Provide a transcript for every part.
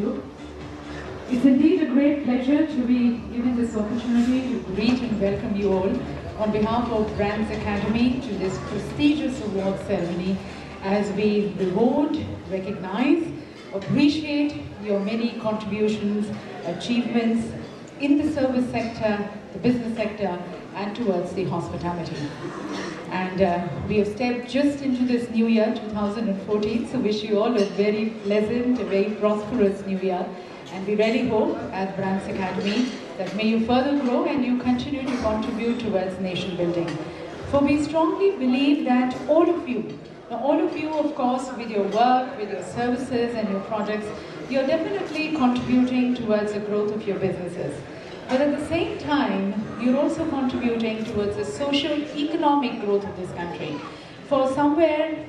you. It's indeed a great pleasure to be given this opportunity to greet and welcome you all on behalf of Brands Academy to this prestigious award ceremony as we reward, recognize, appreciate your many contributions, achievements in the service sector, the business sector, and towards the hospitality. And we have stepped just into this new year, 2014, so wish you all a very pleasant, a very prosperous new year. And we really hope at Brands Academy that may you further grow and you continue to contribute towards nation building. For we strongly believe that all of you, of course, with your work, with your services and your projects, you're definitely contributing towards the growth of your businesses. But at the same time, you're also contributing towards the social, economic growth of this country. For somewhere,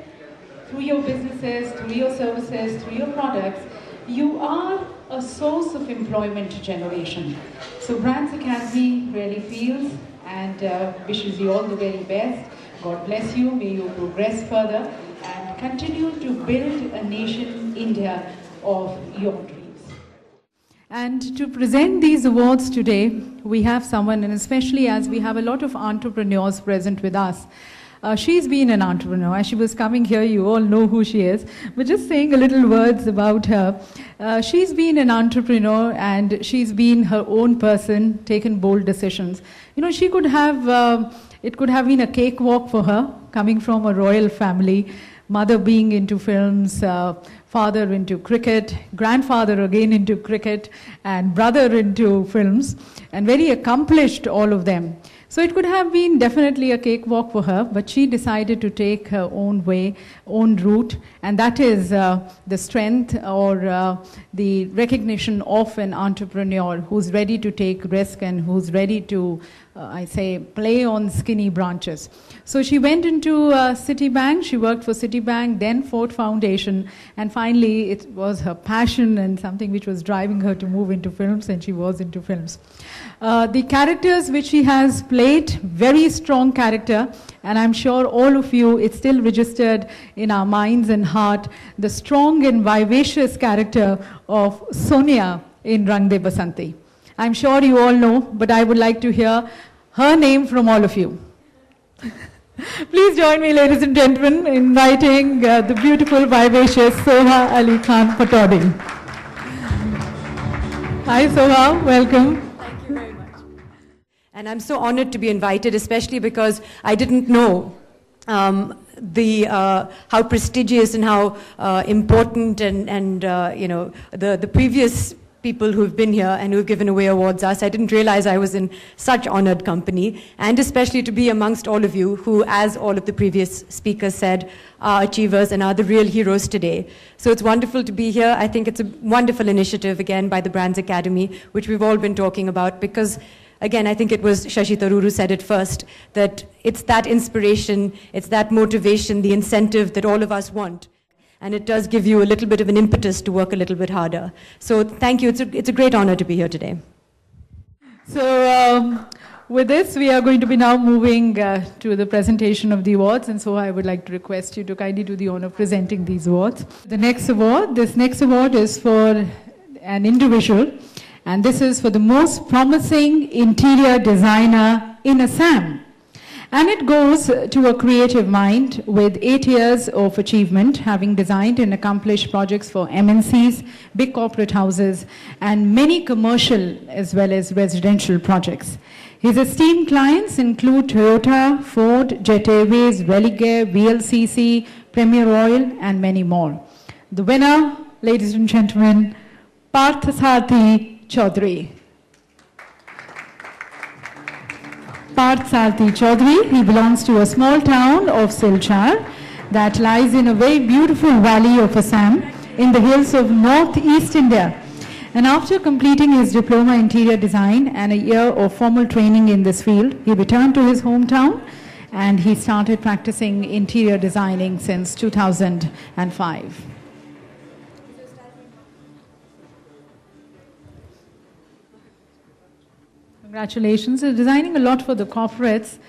through your businesses, through your services, through your products, you are a source of employment generation. So Brands Academy really feels and wishes you all the very best. God bless you, may you progress further and continue to build a nation, India, of your dreams. And to present these awards today, we have someone, and especially as we have a lot of entrepreneurs present with us. She's been an entrepreneur. As she was coming here, you all know who she is. But just saying a little words about her. She's been an entrepreneur and she's been her own person, taken bold decisions. You know, she could have, it could have been a cakewalk for her, coming from a royal family, mother being into films, father into cricket, grandfather again into cricket, and brother into films, and very accomplished, all of them. So it could have been definitely a cakewalk for her, but she decided to take her own way, own route, and that is the strength or the recognition of an entrepreneur who's ready to take risk and who's ready to, I say, play on skinny branches. So she went into Citibank, she worked for Citibank, then Ford Foundation, and finally it was her passion and something which was driving her to move into films, and she was into films. The characters which she has played, very strong character, and I'm sure all of you, it's still registered in our minds and heart, the strong and vivacious character of Sonia in Rang De Basanti. I'm sure you all know, but I would like to hear her name from all of you. Please join me, ladies and gentlemen, in inviting the beautiful, vivacious Soha Ali Khan Patodi. Hi Soha, welcome. Thank you very much. And I'm so honored to be invited, especially because I didn't know how prestigious and how important and you know, the previous people who've been here and who've given away awards us. I didn't realize I was in such honored company, and especially to be amongst all of you who, as all of the previous speakers said, are achievers and are the real heroes today. So it's wonderful to be here. I think it's a wonderful initiative, again, by the Brands Academy, which we've all been talking about, because again, I think it was Shashi Tharoor who said it first, that it's that inspiration, it's that motivation, the incentive that all of us want. And it does give you a little bit of an impetus to work a little bit harder. So thank you. It's a great honor to be here today. So with this, we are going to be now moving to the presentation of the awards. And so I would like to request you to kindly do the honor of presenting these awards. The next award, this next award is for an individual. And this is for the most promising interior designer in Assam. And it goes to a creative mind with 8 years of achievement, having designed and accomplished projects for MNCs, big corporate houses, and many commercial as well as residential projects. His esteemed clients include Toyota, Ford, Jet Airways, Religare, VLCC, Premier Oil, and many more. The winner, ladies and gentlemen, Parthasarathi Chaudhary. Parthasarathi Chaudhary, he belongs to a small town of Silchar that lies in a very beautiful valley of Assam in the hills of northeast India. And after completing his diploma in interior design and a year of formal training in this field, he returned to his hometown and he started practicing interior designing since 2005. Congratulations. He's designing a lot for the corporates